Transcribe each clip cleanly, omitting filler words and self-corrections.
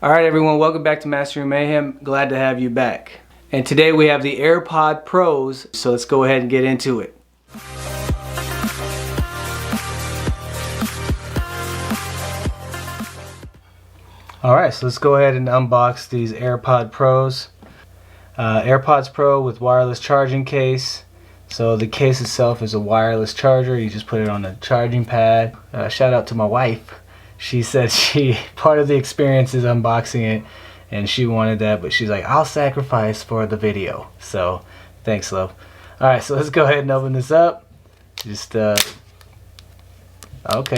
Alright everyone, welcome back to Mastering Mayhem. Glad to have you back. And today we have the AirPod Pros, so let's go ahead and get into it. Alright, so let's go ahead and unbox these AirPod Pros. AirPods Pro with wireless charging case. So the case itself is a wireless charger. You just put it on a charging pad. Shout out to my wife. She said part of the experience is unboxing it, and she wanted that, but she's like, I'll sacrifice for the video. So thanks, love. Alright, so let's go ahead and open this up. Just okay,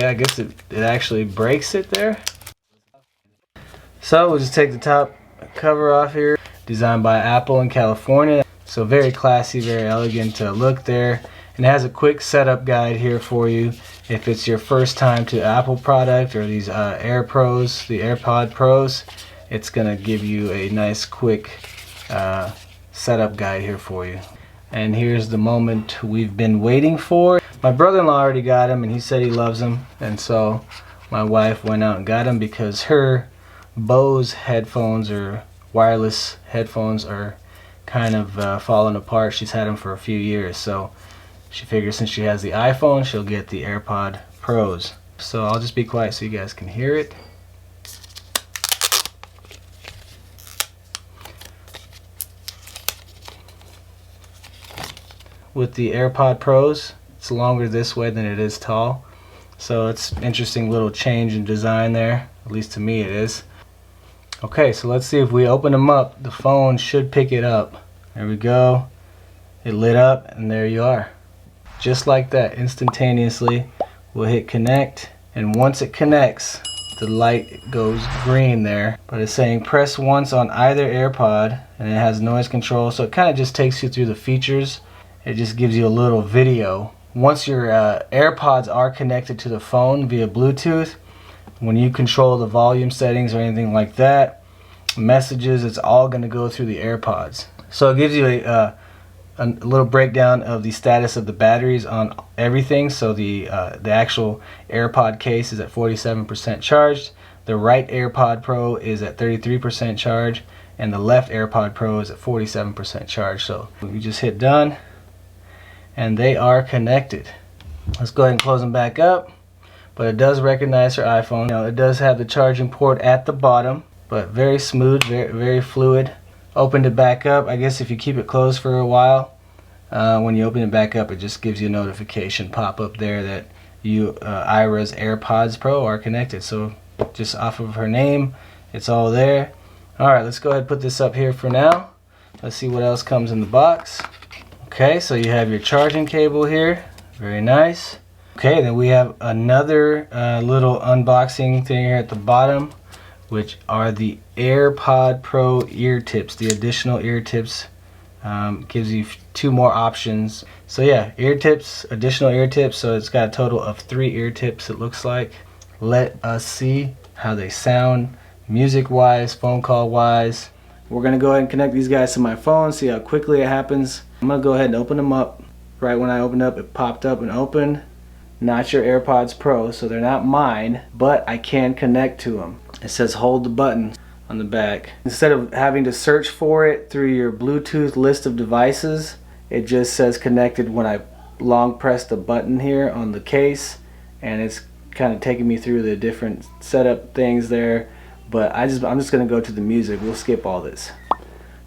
I guess it actually breaks it there. So we'll just take the top cover off here. Designed by Apple in California. So very classy, very elegant look there. And it has a quick setup guide here for you. If it's your first time to Apple product or these Air Pros, the AirPod Pros, it's gonna give you a nice quick setup guide here for you. And here's the moment we've been waiting for. My brother-in-law already got them and he said he loves them. And so my wife went out and got them because her Bose headphones or wireless headphones are kind of falling apart. She's had them for a few years, so she figures since she has the iPhone, she'll get the AirPod Pros. So I'll just be quiet so you guys can hear it. With the AirPod Pros, it's longer this way than it is tall, so it's an interesting little change in design there, at least to me it is. Okay, so let's see if we open them up. The phone should pick it up. There we go. It lit up and there you are. Just like that, instantaneously. We'll hit connect, and once it connects, the light goes green there. But it's saying press once on either AirPod, and it has noise control, so it kind of just takes you through the features. It just gives you a little video. Once your AirPods are connected to the phone via Bluetooth, when you control the volume settings or anything like that, messages, it's all going to go through the AirPods. So it gives you a little breakdown of the status of the batteries on everything. So the actual AirPod case is at 47% charged. The right AirPod Pro is at 33% charge, and the left AirPod Pro is at 47% charge. So we just hit done, and they are connected. Let's go ahead and close them back up. But it does recognize her iPhone. Now it does have the charging port at the bottom, but very smooth, very fluid. Opened it back up. I guess if you keep it closed for a while, when you open it back up, it just gives you a notification pop up there that Ira's AirPods Pro are connected. So just off of her name, it's all there. Alright, let's go ahead and put this up here for now. Let's see what else comes in the box. Okay, so you have your charging cable here. Very nice. Okay, then we have another little unboxing thing here at the bottom, which are the AirPod Pro ear tips. The additional ear tips gives you 2 more options. So yeah, ear tips, additional ear tips. So it's got a total of 3 ear tips, it looks like. Let us see how they sound music-wise, phone call-wise. We're gonna go ahead and connect these guys to my phone, see how quickly it happens. I'm gonna go ahead and open them up. Right when I opened up, it popped up and opened. Not your AirPods Pro, so they're not mine, but I can connect to them. It says hold the button on the back. Instead of having to search for it through your Bluetooth list of devices, it just says connected when I long press the button here on the case, and it's kind of taking me through the different setup things there. But I'm just gonna go to the music. We'll skip all this.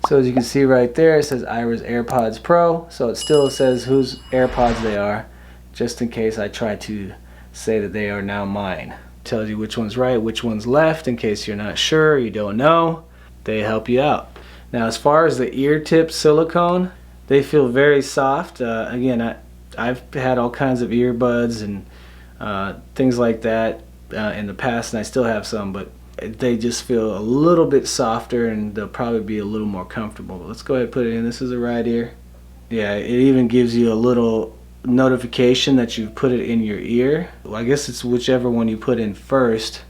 So as you can see right there, it says Ira's AirPods Pro, so it still says whose AirPods they are, just in case I try to say that they are now mine. Tells you which one's right, which one's left, in case you're not sure, you don't know. They help you out. Now as far as the ear tip silicone, they feel very soft. Again, I've had all kinds of earbuds and things like that in the past, and I still have some, but they just feel a little bit softer and they'll probably be a little more comfortable. But let's go ahead and put it in. This is the right ear. Yeah, it even gives you a little notification that you've put it in your ear. Well, I guess it's whichever one you put in first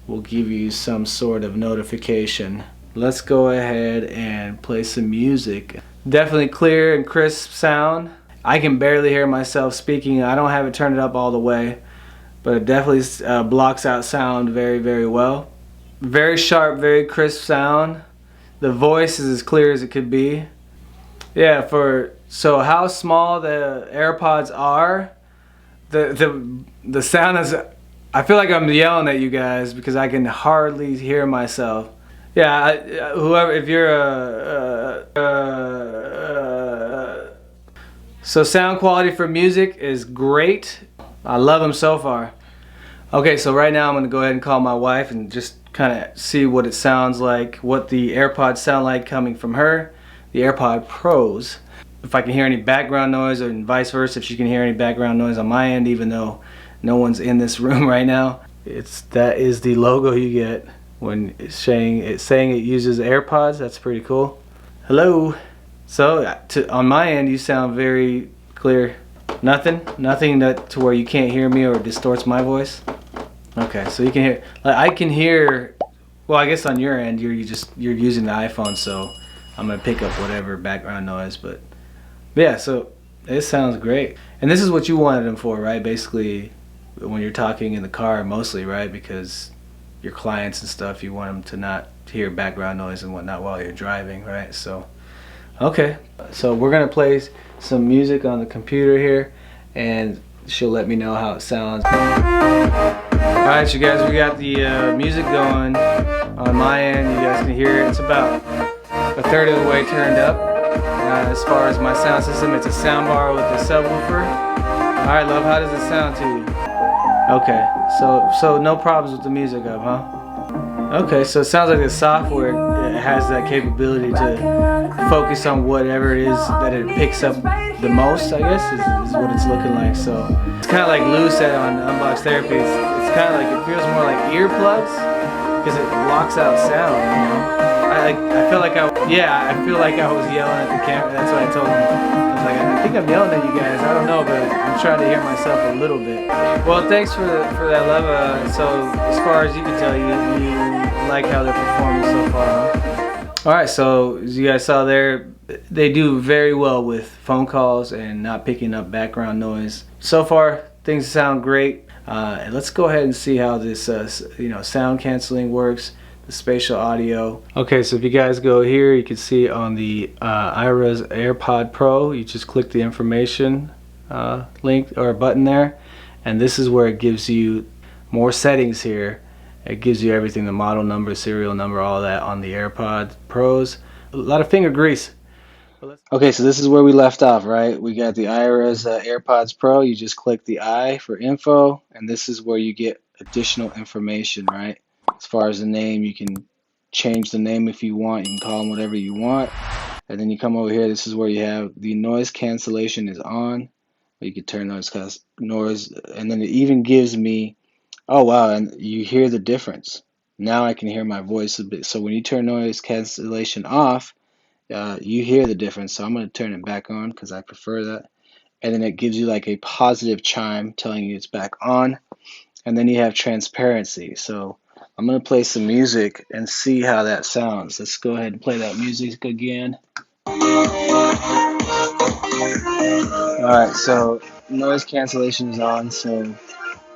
will give you some sort of notification. Let's go ahead and play some music. Definitely clear and crisp sound. I can barely hear myself speaking. I don't have it turned up all the way, but it definitely blocks out sound very, very well. Very sharp, very crisp sound. The voice is as clear as it could be. Yeah, so how small the AirPods are, the sound is, I feel like I'm yelling at you guys because I can hardly hear myself. Yeah, whoever, if you're so sound quality for music is great. I love them so far. Okay, so right now I'm gonna go ahead and call my wife and just kind of see what it sounds like, what the AirPods sound like coming from her, the AirPod Pros. If I can hear any background noise, or vice versa, if she can hear any background noise on my end, even though no one's in this room right now. That is the logo you get when it's saying it uses AirPods. That's pretty cool. Hello. So on my end, you sound very clear. Nothing to where you can't hear me or distorts my voice. Okay, so you can hear. I can hear. Well, I guess on your end, you're using the iPhone, so I'm gonna pick up whatever background noise. But yeah, so it sounds great. And this is what you wanted them for, right? Basically, when you're talking in the car, mostly, right? Because your clients and stuff, you want them to not hear background noise and whatnot while you're driving, right? So, okay. So we're gonna play some music on the computer here, and she'll let me know how it sounds. Alright, you guys, we got the music going on my end. You guys can hear it. It's about a third of the way turned up. As far as my sound system, it's a soundbar with a subwoofer. Alright, love, how does it sound to you? Okay, so no problems with the music up, huh? Okay, so it sounds like the software has that capability to focus on whatever it is that it picks up the most, I guess, is what it's looking like. So it's kind of like Lou said on Unbox Therapy. It's kind of like, it feels more like earplugs because it blocks out sound, you know? I feel like I feel like I was yelling at the camera. That's what I told him. I was like, I think I'm yelling at you guys. I don't know, but I'm trying to hear myself a little bit. Well, thanks for that love. So as far as you can tell, you like how they're performing so far, huh? Alright, so as you guys saw there, they do very well with phone calls and not picking up background noise. So far, things sound great. And let's go ahead and see how this sound canceling works. The spatial audio. Okay, so if you guys go here, you can see on the iRIYO's AirPod Pro, you just click the information link or button there, and this is where it gives you more settings here. It gives you everything, the model number, serial number, all that on the AirPod Pros. A lot of finger grease. Okay, so this is where we left off, right? We got the iRIYO's AirPods Pro. You just click the I for info, and this is where you get additional information, right? As far as the name, you can change the name if you want. You can call them whatever you want. And then you come over here. This is where you have the noise cancellation is on. You can turn noise, and then it even gives me, oh wow, and you hear the difference. Now I can hear my voice a bit. So when you turn noise cancellation off, you hear the difference. So I'm going to turn it back on because I prefer that. And then it gives you like a positive chime telling you it's back on. And then you have transparency. So I'm going to play some music and see how that sounds. Let's go ahead and play that music again. Alright, so noise cancellation is on, so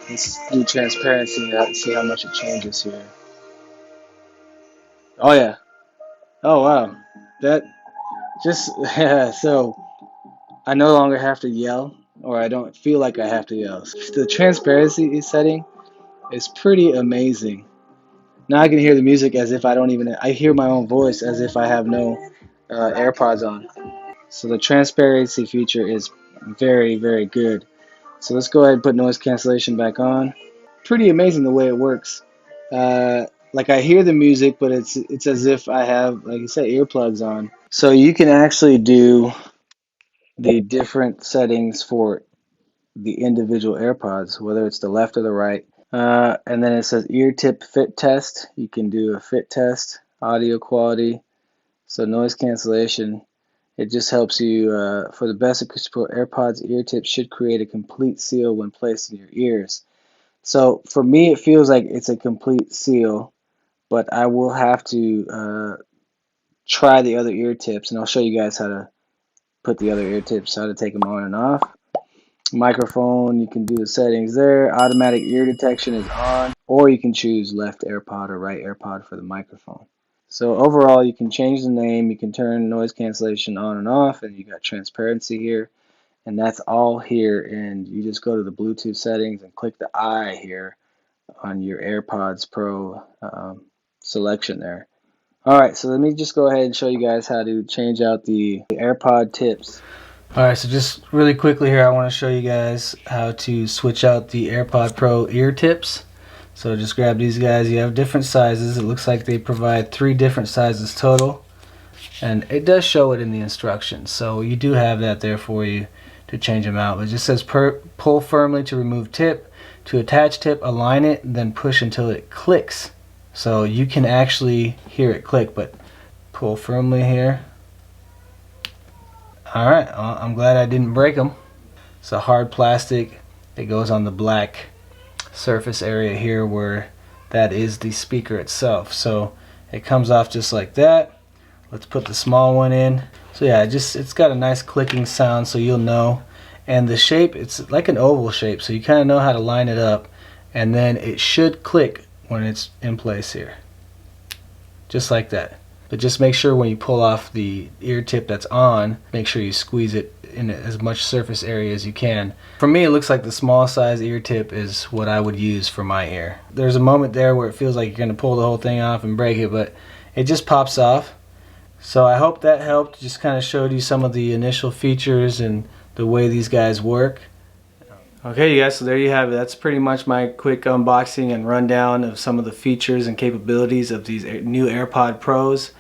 let's do transparency and see how much it changes here. Oh yeah. Oh wow. That just, yeah, so I no longer have to yell, or I don't feel like I have to yell. The transparency setting is pretty amazing. Now I can hear the music as if I hear my own voice as if I have no AirPods on. So the transparency feature is very, very good. So let's go ahead and put noise cancellation back on. Pretty amazing the way it works. Like I hear the music, but it's as if I have, like you said, earplugs on. So you can actually do the different settings for the individual AirPods, whether it's the left or the right. And then it says ear tip fit test. You can do a fit test, audio quality, so noise cancellation. It just helps you for the best acoustical AirPods ear tips should create a complete seal when placed in your ears. So for me, it feels like it's a complete seal, but I will have to try the other ear tips, and I'll show you guys how to put the other ear tips, how to take them on and off. Microphone, you can do the settings there. Automatic ear detection is on. or you can choose left AirPod or right AirPod for the microphone. So overall, you can change the name, you can turn noise cancellation on and off, and you got transparency here. And that's all here, and you just go to the Bluetooth settings and click the I here on your AirPods Pro selection there. Alright, so let me just go ahead and show you guys how to change out the AirPod tips. Alright, so just really quickly here, I want to show you guys how to switch out the AirPod Pro ear tips. So just grab these guys. You have different sizes. It looks like they provide 3 different sizes total, and it does show it in the instructions, so you do have that there for you to change them out. It just says pull firmly to remove tip, to attach tip, align it, then push until it clicks. So you can actually hear it click, but pull firmly here. Alright, well, I'm glad I didn't break them. It's a hard plastic. It goes on the black surface area here where that is the speaker itself. So it comes off just like that. Let's put the small one in. So yeah, it's got a nice clicking sound, so you'll know. And the shape, it's like an oval shape, so you kind of know how to line it up, and then it should click when it's in place here, just like that. But just make sure when you pull off the ear tip that's on, make sure you squeeze it in as much surface area as you can. For me, it looks like the small size ear tip is what I would use for my ear. There's a moment there where it feels like you're going to pull the whole thing off and break it, but it just pops off. So I hope that helped. Just kind of showed you some of the initial features and the way these guys work. Okay, you guys, so there you have it. That's pretty much my quick unboxing and rundown of some of the features and capabilities of these new AirPod Pros.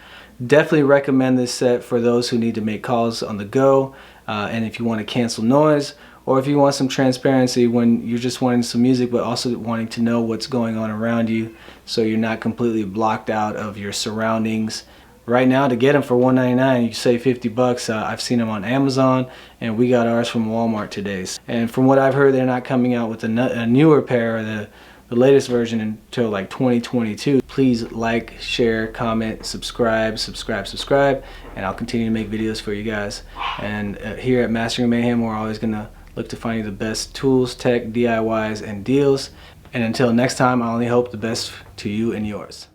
Definitely recommend this set for those who need to make calls on the go, and if you want to cancel noise, or if you want some transparency when you're just wanting some music but also wanting to know what's going on around you, so you're not completely blocked out of your surroundings. Right now, to get them for $199, you save 50 bucks. I've seen them on Amazon, and we got ours from Walmart today. And from what I've heard, they're not coming out with a newer pair, the latest version, until like 2022. Please like, share, comment, subscribe, and I'll continue to make videos for you guys. And here at Mastering Mayhem, we're always going to look to find you the best tools, tech, DIYs, and deals. And until next time, I only hope the best to you and yours.